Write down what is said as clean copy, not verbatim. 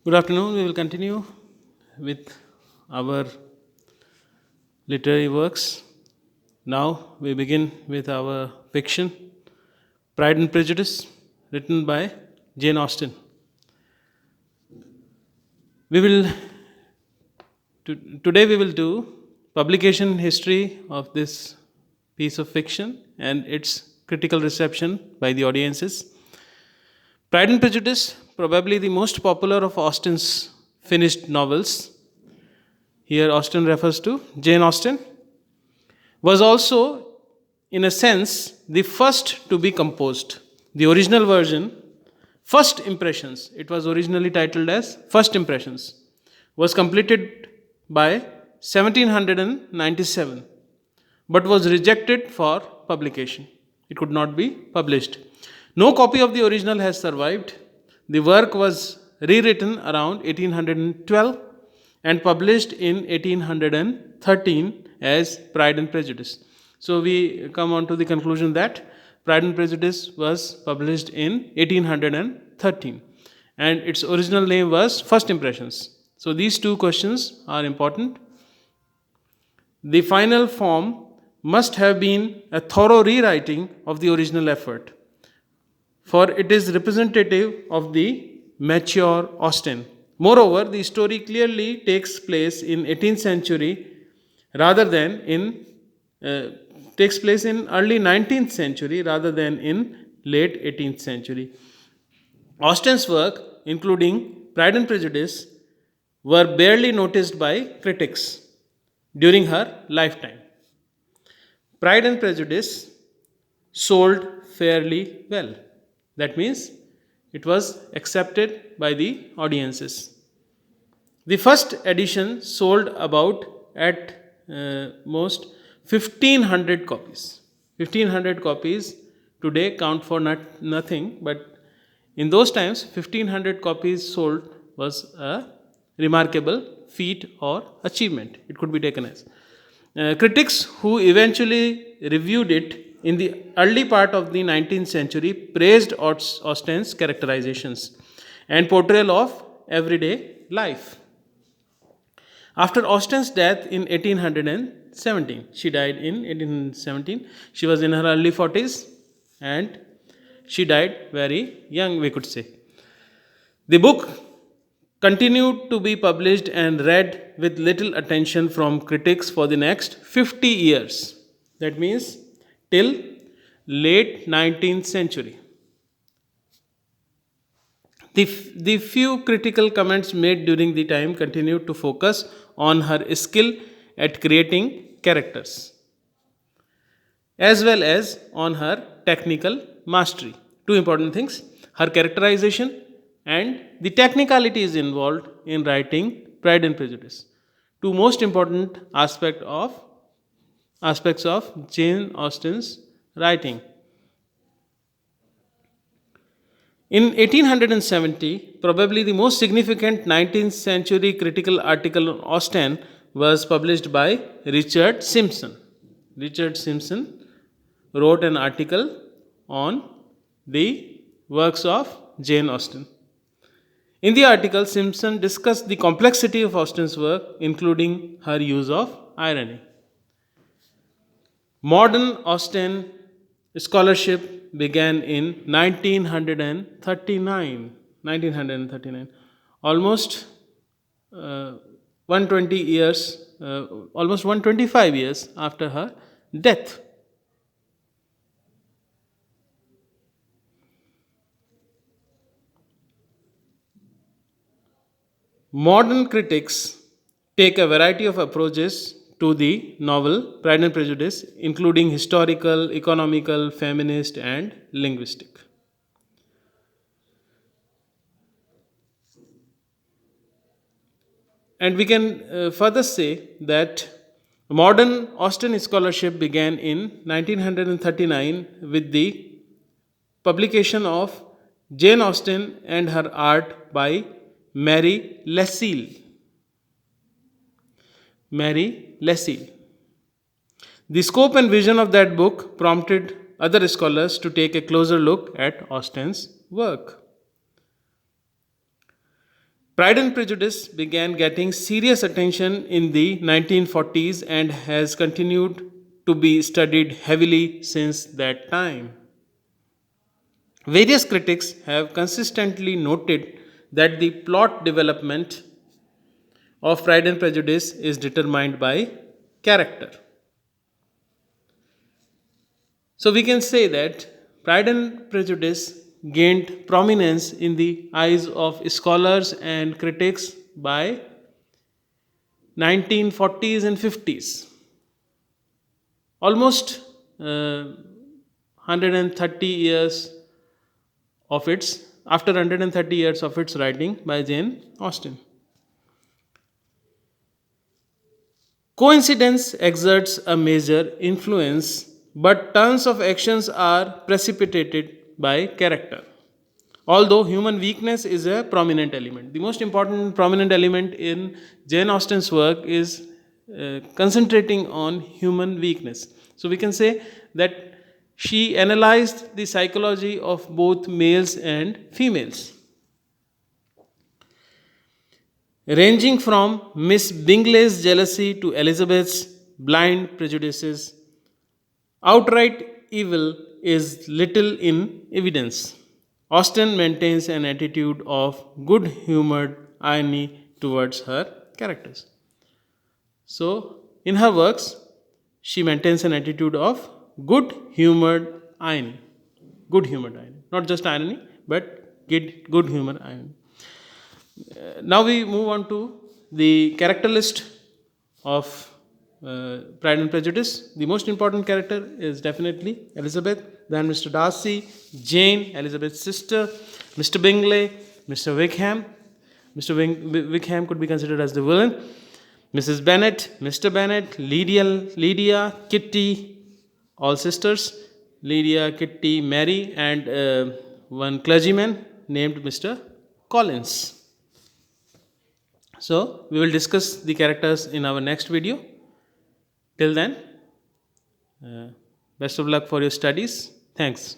Good afternoon. We will continue with our literary works. Now we begin with our fiction, Pride and Prejudice, written by Jane Austen. We will today we will do publication history of this piece of fiction and its critical reception by the audiences. Pride and Prejudice, probably the most popular of Austen's finished novels. Here Austen refers to Jane Austen, was also, in a sense, the first to be composed. The original version, First Impressions, it was originally titled as First Impressions, was completed by 1797, but was rejected for publication. It could not be published. No copy of the original has survived. The work was rewritten around 1812 and published in 1813 as Pride and Prejudice. So we come on to the conclusion that Pride and Prejudice was published in 1813 and its original name was First Impressions. So these two questions are important. The final form must have been a thorough rewriting of the original effort, for it is representative of the mature Austen. Moreover, the story clearly takes place in 18th century rather than in takes place in early 19th century rather than in late 18th century. Austen's work, including Pride and Prejudice, were barely noticed by critics during her lifetime. Pride and Prejudice sold fairly well. That means it was accepted by the audiences. The first edition sold about at most 1500 copies. 1500 copies today count for nothing, but in those times 1500 copies sold was a remarkable feat or achievement. It could be taken as. Critics who eventually reviewed it in the early part of the 19th century praised Austen's characterizations and portrayal of everyday life. After Austen's death in 1817, she died in 1817. She was in her early 40s and she died very young, we could say. The book continued to be published and read with little attention from critics for the next 50 years. That means till late 19th century. The few critical comments made during the time continued to focus on her skill at creating characters, as well as on her technical mastery. Two important things: her characterization and the technicalities involved in writing Pride and Prejudice. Two most important aspects of Jane Austen's writing. In 1870, probably the most significant 19th century critical article on Austen was published by Richard Simpson. Richard Simpson wrote an article on the works of Jane Austen. In the article, Simpson discussed the complexity of Austen's work, including her use of irony. Modern Austen scholarship began in 1939. Almost 120 years, almost 125 years after her death. Modern critics take a variety of approaches to the novel Pride and Prejudice, including historical, economical, feminist, and linguistic. And we can further say that modern Austen scholarship began in 1939 with the publication of Jane Austen and Her Art by Mary Lascelles. Mary Lascelles. The scope and vision of that book prompted other scholars to take a closer look at Austen's work. Pride and Prejudice began getting serious attention in the 1940s and has continued to be studied heavily since that time. Various critics have consistently noted that the plot development of Pride and Prejudice is determined by character. So we can say that Pride and Prejudice gained prominence in the eyes of scholars and critics by 1940s and 50s. Almost 130 years of its after 130 years of its writing by Jane Austen. Coincidence exerts a major influence, but turns of actions are precipitated by character. Although human weakness is a prominent element, the most important prominent element in Jane Austen's work is concentrating on human weakness. So we can say that she analyzed the psychology of both males and females, ranging from Miss Bingley's jealousy to Elizabeth's blind prejudices. Outright evil is little in evidence. Austen maintains an attitude of good humored irony towards her characters. So, in her works, she maintains an attitude of good humored irony. Good humored irony. Not just irony, but good humored irony. Now we move on to the character list of Pride and Prejudice. The most important character is definitely Elizabeth, then Mr. Darcy, Jane, Elizabeth's sister, Mr. Bingley, Mr. Wickham. Mr. Wickham could be considered as the villain. Mrs. Bennet, Mr. Bennet, Lydia, Kitty, all sisters, Lydia, Kitty, Mary, and one clergyman named Mr. Collins. So, we will discuss the characters in our next video. Till then, best of luck for your studies. Thanks.